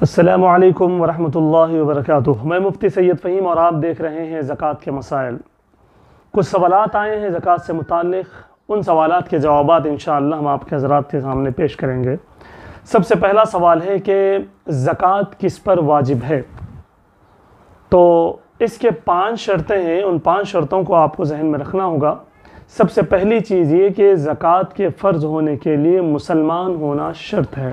السلام علیکم ورحمۃ اللہ وبرکاتہ۔ میں مفتی سید فہیم اور آپ دیکھ رہے ہیں زکوٰۃ کے مسائل۔ کچھ سوالات آئے ہیں زکوٰۃ سے متعلق، ان سوالات کے جوابات انشاءاللہ ہم آپ کے حضرات کے سامنے پیش کریں گے۔ سب سے پہلا سوال ہے کہ زکوٰۃ کس پر واجب ہے؟ تو اس کے 5 شرطیں ہیں، ان 5 شرطوں کو آپ کو ذہن میں رکھنا ہوگا۔ سب سے پہلی چیز یہ کہ زکوٰۃ کے فرض ہونے کے لیے مسلمان ہونا شرط ہے،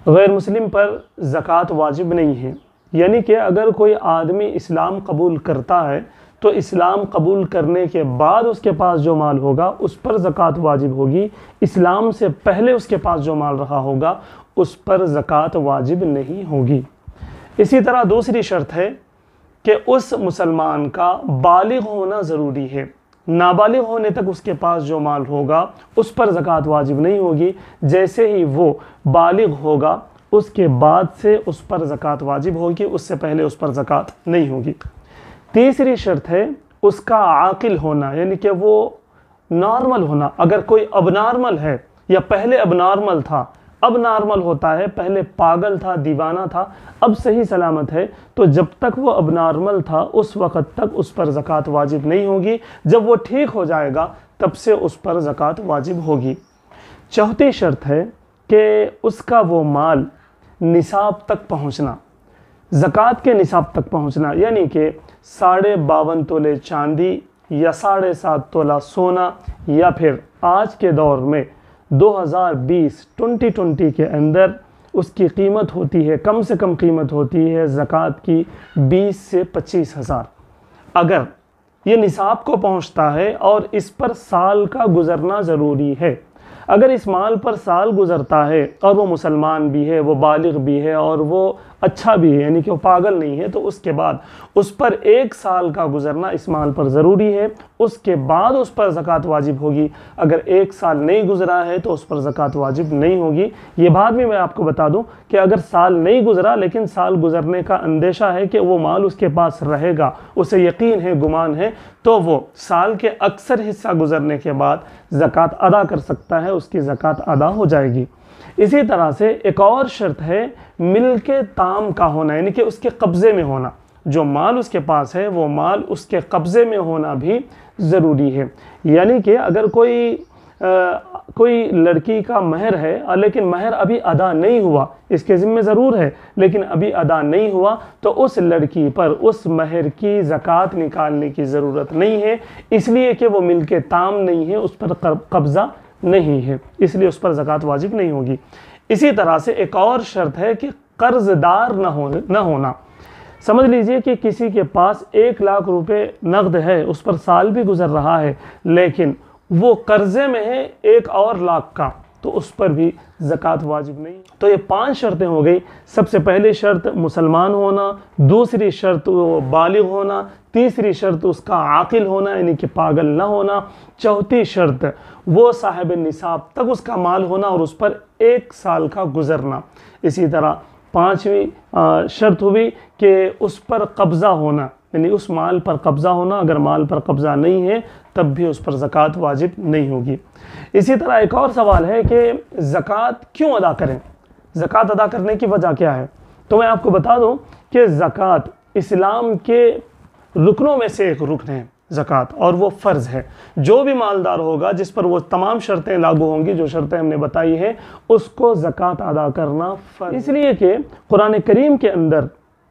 غیر مسلم پر زکوٰۃ واجب نہیں ہے۔ یعنی کہ اگر کوئی آدمی اسلام قبول کرتا ہے تو اسلام قبول کرنے کے بعد اس کے پاس جو مال ہوگا اس پر زکوٰۃ واجب ہوگی، اسلام سے پہلے اس کے پاس جو مال رہا ہوگا اس پر زکوٰۃ واجب نہیں ہوگی۔ اسی طرح دوسری شرط ہے کہ اس مسلمان کا بالغ ہونا ضروری ہے، نابالغ ہونے تک اس کے پاس جو مال ہوگا اس پر زکوٰۃ واجب نہیں ہوگی، جیسے ہی وہ بالغ ہوگا اس کے بعد سے اس پر زکوٰۃ واجب ہوگی، اس سے پہلے اس پر زکوٰۃ نہیں ہوگی۔ تیسری شرط ہے اس کا عاقل ہونا، یعنی کہ وہ نارمل ہونا۔ اگر کوئی اب نارمل ہے یا پہلے اب نارمل تھا، اب نارمل ہوتا ہے، پہلے پاگل تھا، دیوانہ تھا، اب صحیح سلامت ہے، تو جب تک وہ اب نارمل تھا اس وقت تک اس پر زکوٰۃ واجب نہیں ہوگی۔ جب وہ ٹھیک ہو جائے گا تب سے اس پر زکوٰۃ واجب ہوگی۔ چوتھی شرط ہے کہ اس کا وہ مال نصاب تک پہنچنا، زکوٰۃ کے نصاب تک پہنچنا، یعنی کہ 52.5 تولے چاندی یا 7.5 تولہ سونا، یا پھر آج کے دور میں 2020 کے اندر اس کی قیمت ہوتی ہے، کم سے کم قیمت ہوتی ہے زکوٰۃ کی 20 سے 25 ہزار۔ اگر یہ نصاب کو پہنچتا ہے اور اس پر سال کا گزرنا ضروری ہے، اگر اس مال پر سال گزرتا ہے اور وہ مسلمان بھی ہے، وہ بالغ بھی ہے اور وہ اچھا بھی ہے، یعنی کہ وہ پاگل نہیں ہے، تو اس کے بعد اس پر 1 سال کا گزرنا اس مال پر ضروری ہے، اس کے بعد اس پر زکوٰۃ واجب ہوگی۔ اگر 1 سال نہیں گزرا ہے تو اس پر زکوٰۃ واجب نہیں ہوگی۔ یہ بات بھی میں آپ کو بتا دوں کہ اگر سال نہیں گزرا لیکن سال گزرنے کا اندیشہ ہے کہ وہ مال اس کے پاس رہے گا، اسے یقین ہے، گمان ہے، تو وہ سال کے اکثر حصہ گزرنے کے بعد زکوٰۃ ادا کر سکتا ہے، اس کی زکوٰۃ ادا ہو جائے گی۔ اسی طرح سے ایک اور شرط ہے ملک تام کا ہونا، یعنی کہ اس کے قبضے میں ہونا۔ جو مال اس کے پاس ہے وہ مال اس کے قبضے میں ہونا بھی ضروری ہے۔ یعنی کہ اگر کوئی لڑکی کا مہر ہے لیکن مہر ابھی ادا نہیں ہوا، اس کے ذمہ ضرور ہے لیکن ابھی ادا نہیں ہوا، تو اس لڑکی پر اس مہر کی زکوٰۃ نکالنے کی ضرورت نہیں ہے، اس لیے کہ وہ ملک تام نہیں ہے، اس پر قبضہ نہیں ہے، اس لیے اس پر زکوٰۃ واجب نہیں ہوگی۔ اسی طرح سے ایک اور شرط ہے کہ قرض دار نہ ہونا۔ سمجھ لیجئے کہ کسی کے پاس 1 لاکھ روپے نقد ہے، اس پر سال بھی گزر رہا ہے لیکن وہ قرضے میں ہے 1 اور لاکھ کا، تو اس پر بھی زکوٰۃ واجب نہیں۔ تو یہ 5 شرطیں ہو گئی۔ سب سے پہلی شرط مسلمان ہونا، دوسری شرط وہ بالغ ہونا، تیسری شرط اس کا عاقل ہونا یعنی کہ پاگل نہ ہونا، چوتھی شرط وہ صاحب نصاب تک اس کا مال ہونا اور اس پر 1 سال کا گزرنا۔ اسی طرح 5ویں شرط ہوئی کہ اس پر قبضہ ہونا، یعنی اس مال پر قبضہ ہونا، اگر مال پر قبضہ نہیں ہے تب بھی اس پر زکوٰۃ واجب نہیں ہوگی۔ اسی طرح ایک اور سوال ہے کہ زکوٰۃ کیوں ادا کریں؟ زکوٰۃ ادا کرنے کی وجہ کیا ہے؟ تو میں آپ کو بتا دوں کہ زکوٰۃ اسلام کے رکنوں میں سے ایک رکن ہے زکوٰۃ، اور وہ فرض ہے۔ جو بھی مالدار ہوگا جس پر وہ تمام شرطیں لاگو ہوں گی جو شرطیں ہم نے بتائی ہیں، اس کو زکوٰۃ ادا کرنا فرض، اس لیے کہ قرآن کریم کے اندر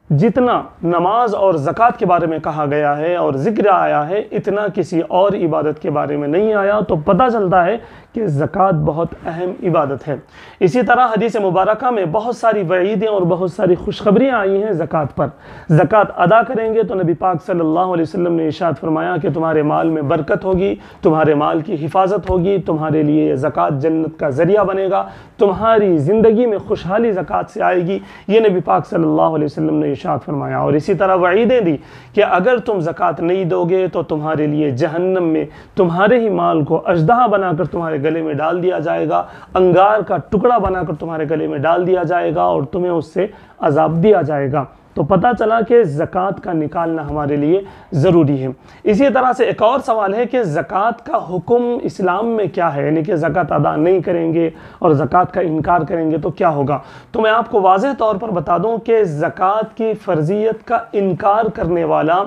جتنا نماز اور زکوٰۃ کے بارے میں کہا گیا ہے اور ذکر آیا ہے اتنا کسی اور عبادت کے بارے میں نہیں آیا، تو پتہ چلتا ہے کہ زکوٰۃ بہت اہم عبادت ہے۔ اسی طرح حدیث مبارکہ میں بہت ساری وعیدیں اور بہت ساری خوشخبریاں آئی ہیں زکوٰۃ پر۔ زکوٰۃ ادا کریں گے تو نبی پاک صلی اللہ علیہ وسلم نے ارشاد فرمایا کہ تمہارے مال میں برکت ہوگی، تمہارے مال کی حفاظت ہوگی، تمہارے لیے زکوٰۃ جنت کا ذریعہ بنے گا، تمہاری زندگی میں خوشحالی زکوٰۃ سے آئے گی، یہ نبی پاک صلی اللہ علیہ وسلم نے ارشاد فرمایا۔ اور اسی طرح وعیدیں دی کہ اگر تم زکوٰۃ نہیں دو گے تو تمہارے لیے جہنم میں تمہارے ہی مال کو اژدہا بنا کر تمہارے گلے میں ڈال دیا جائے گا، انگار کا ٹکڑا بنا کر تمہارے گلے میں ڈال دیا جائے گا اور تمہیں اس سے عذاب دیا جائے گا۔ تو پتہ چلا کہ زکوٰۃ کا نکالنا ہمارے لیے ضروری ہے۔ اسی طرح سے ایک اور سوال ہے کہ زکوٰۃ کا حکم اسلام میں کیا ہے، یعنی کہ زکوٰۃ ادا نہیں کریں گے اور زکوٰۃ کا انکار کریں گے تو کیا ہوگا؟ تو میں آپ کو واضح طور پر بتا دوں کہ زکوٰۃ کی فرضیت کا انکار کرنے والا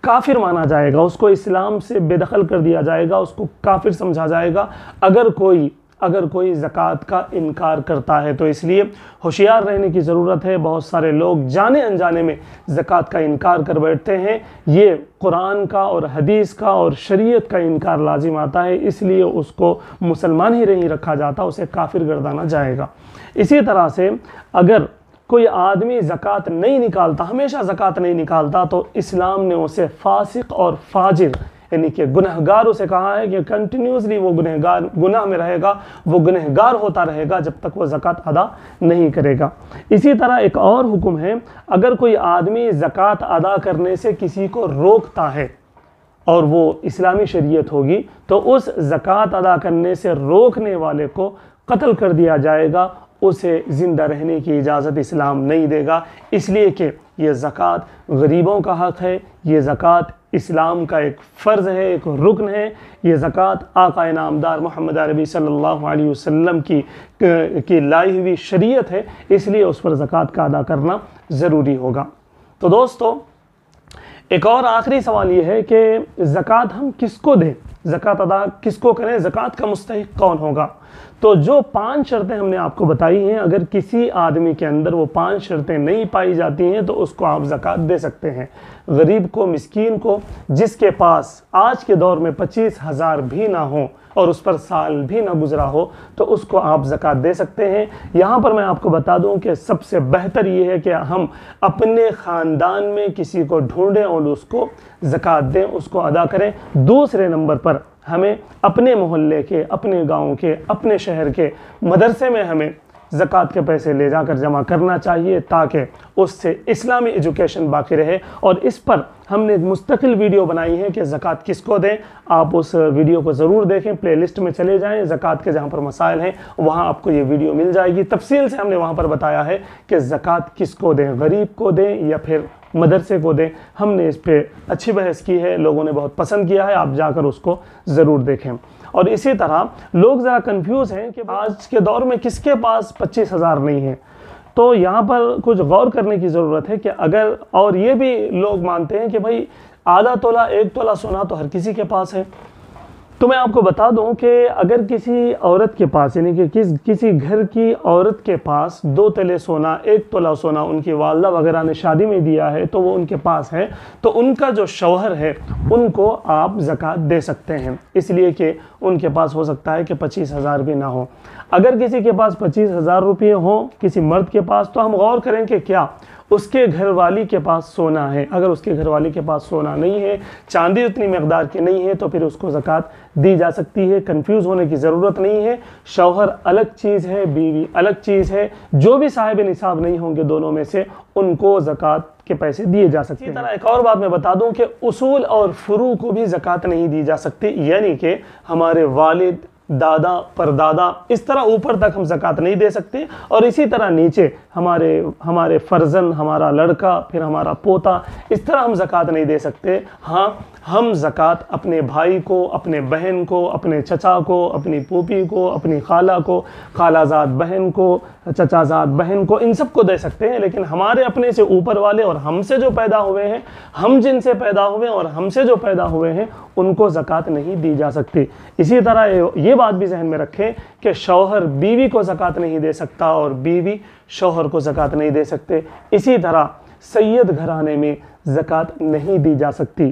کافر مانا جائے گا، اس کو اسلام سے بے دخل کر دیا جائے گا، اس کو کافر سمجھا جائے گا اگر کوئی زکوٰۃ کا انکار کرتا ہے۔ تو اس لیے ہوشیار رہنے کی ضرورت ہے۔ بہت سارے لوگ جانے انجانے میں زکوٰۃ کا انکار کر بیٹھتے ہیں، یہ قرآن کا اور حدیث کا اور شریعت کا انکار لازم آتا ہے، اس لیے اس کو مسلمان ہی نہیں رکھا جاتا، اسے کافر گردانا جائے گا۔ اسی طرح سے اگر کوئی آدمی زکوٰۃ نہیں نکالتا، ہمیشہ زکوٰۃ نہیں نکالتا، تو اسلام نے اسے فاسق اور فاجر یعنی کہ گنہگار اسے کہا ہے کہ کنٹینیوسلی وہ گناہ میں رہے گا، وہ گنہگار ہوتا رہے گا جب تک وہ زکوٰۃ ادا نہیں کرے گا۔ اسی طرح ایک اور حکم ہے، اگر کوئی آدمی زکوٰۃ ادا کرنے سے کسی کو روکتا ہے اور وہ اسلامی شریعت ہوگی تو اس زکوٰۃ ادا کرنے سے روکنے والے کو قتل کر دیا جائے گا، اسے زندہ رہنے کی اجازت اسلام نہیں دے گا، اس لیے کہ یہ زکوٰۃ غریبوں کا حق ہے، یہ زکوٰۃ اسلام کا ایک فرض ہے، ایک رکن ہے، یہ زکوٰۃ آقا انعامدار محمد عربی صلی اللہ علیہ وسلم کی لائی ہوئی شریعت ہے، اس لیے اس پر زکوٰۃ کا ادا کرنا ضروری ہوگا۔ تو دوستو ایک اور آخری سوال یہ ہے کہ زکوٰۃ ہم کس کو دیں، زکوٰۃ ادا کس کو کریں، زکوٰۃ کا مستحق کون ہوگا؟ تو جو 5 شرطیں ہم نے آپ کو بتائی ہیں، اگر کسی آدمی کے اندر وہ 5 شرطیں نہیں پائی جاتی ہیں تو اس کو آپ زکوٰۃ دے سکتے ہیں۔ غریب کو، مسکین کو، جس کے پاس آج کے دور میں 25,000 بھی نہ ہوں اور اس پر سال بھی نہ گزرا ہو تو اس کو آپ زکوٰۃ دے سکتے ہیں۔ یہاں پر میں آپ کو بتا دوں کہ سب سے بہتر یہ ہے کہ ہم اپنے خاندان میں کسی کو ڈھونڈیں اور اس کو زکوٰۃ دیں، اس کو ادا کریں۔ دوسرے نمبر پر ہمیں اپنے محلے کے، اپنے گاؤں کے، اپنے شہر کے مدرسے میں ہمیں زکوٰۃ کے پیسے لے جا کر جمع کرنا چاہیے تاکہ اس سے اسلامی ایجوکیشن باقی رہے، اور اس پر ہم نے ایک مستقل ویڈیو بنائی ہے کہ زکوٰۃ کس کو دیں، آپ اس ویڈیو کو ضرور دیکھیں، پلے لسٹ میں چلے جائیں، زکوٰۃ کے جہاں پر مسائل ہیں وہاں آپ کو یہ ویڈیو مل جائے گی، تفصیل سے ہم نے وہاں پر بتایا ہے کہ زکوٰۃ کس کو دیں، غریب کو دیں یا پھر مدرسے کو دیں۔ ہم نے اس پہ اچھی بحث کی ہے، لوگوں نے بہت پسند کیا ہے، آپ جا کر اس کو ضرور دیکھیں۔ اور اسی طرح لوگ ذرا کنفیوز ہیں کہ آج کے دور میں کس کے پاس 25,000 نہیں ہیں، تو یہاں پر کچھ غور کرنے کی ضرورت ہے کہ اگر، اور یہ بھی لوگ مانتے ہیں کہ بھائی آدھا تولہ 1 تولہ سونا تو ہر کسی کے پاس ہے، تو میں آپ کو بتا دوں کہ اگر کسی عورت کے پاس، یعنی کہ کسی گھر کی عورت کے پاس 2 تولے سونا، 1 تولہ سونا ان کی والدہ وغیرہ نے شادی میں دیا ہے تو وہ ان کے پاس ہے، تو ان کا جو شوہر ہے ان کو آپ زکوٰۃ دے سکتے ہیں، اس لیے کہ ان کے پاس ہو سکتا ہے کہ 25,000 بھی نہ ہو۔ اگر کسی کے پاس 25,000 روپے ہوں کسی مرد کے پاس، تو ہم غور کریں کہ کیا اس کے گھر والی کے پاس سونا ہے۔ اگر اس کے گھر والی کے پاس سونا نہیں ہے، چاندی اتنی مقدار کی نہیں ہے، تو پھر اس کو زکوٰۃ دی جا سکتی ہے، کنفیوز ہونے کی ضرورت نہیں ہے۔ شوہر الگ چیز ہے، بیوی الگ چیز ہے، جو بھی صاحب نصاب نہیں ہوں گے دونوں میں سے ان کو زکوٰۃ کے پیسے دیے جا سکتے ہیں۔ اسی طرح ایک اور بات میں بتا دوں کہ اصول اور فروع کو بھی زکوٰۃ نہیں دی جا سکتی، یعنی کہ ہمارے والد، دادا، پردادا، اس طرح اوپر تک ہم زکوٰۃ نہیں دے سکتے، اور اسی طرح نیچے ہمارے فرزند، ہمارا لڑکا، پھر ہمارا پوتا، اس طرح ہم زکوٰۃ نہیں دے سکتے۔ ہاں ہم زکوٰۃ اپنے بھائی کو، اپنے بہن کو، اپنے چچا کو، اپنی پھوپھی کو، اپنی خالہ کو، خالہ زاد بہن کو، چچا زاد بہن کو، ان سب کو دے سکتے ہیں، لیکن ہمارے اپنے سے اوپر والے اور ہم سے جو پیدا ہوئے ہیں، ہم جن سے پیدا ہوئے اور ہم سے جو پیدا ہوئے ہیں، ان کو زکوٰۃ نہیں دی جا سکتی۔ اسی طرح یہ بات بھی ذہن میں رکھیں کہ شوہر بیوی کو زکوٰۃ نہیں دے سکتا اور بیوی شوہر کو زکوٰۃ نہیں دے سکتے۔ اسی طرح سید گھرانے میں زکوٰۃ نہیں دی جا سکتی،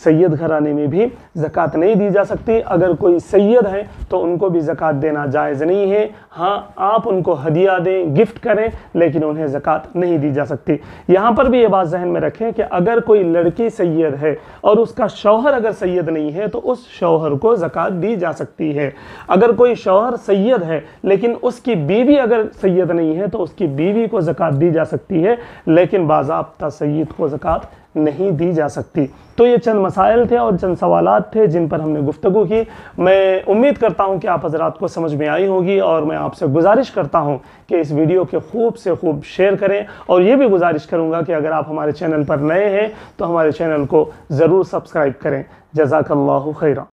سید گھرانے میں بھی زکوٰۃ نہیں دی جا سکتی۔ اگر کوئی سید ہے تو ان کو بھی زکوٰۃ دینا جائز نہیں ہے، ہاں آپ ان کو ہدیہ دیں، گفٹ کریں، لیکن انہیں زکوٰۃ نہیں دی جا سکتی۔ یہاں پر بھی یہ بات ذہن میں رکھیں کہ اگر کوئی لڑکی سید ہے اور اس کا شوہر اگر سید نہیں ہے تو اس شوہر کو زکوٰۃ دی جا سکتی ہے۔ اگر کوئی شوہر سید ہے لیکن اس کی بیوی اگر سید نہیں ہے تو اس کی بیوی کو زکوٰۃ دی جا سکتی ہے، لیکن باضابطہ سید کو زکوٰۃ نہیں دی جا سکتی۔ تو یہ چند مسائل تھے اور چند سوالات تھے جن پر ہم نے گفتگو کی۔ میں امید کرتا ہوں کہ آپ حضرات کو سمجھ میں آئی ہوگی، اور میں آپ سے گزارش کرتا ہوں کہ اس ویڈیو کے خوب سے خوب شیئر کریں، اور یہ بھی گزارش کروں گا کہ اگر آپ ہمارے چینل پر نئے ہیں تو ہمارے چینل کو ضرور سبسکرائب کریں۔ جزاک اللہ خیرہ۔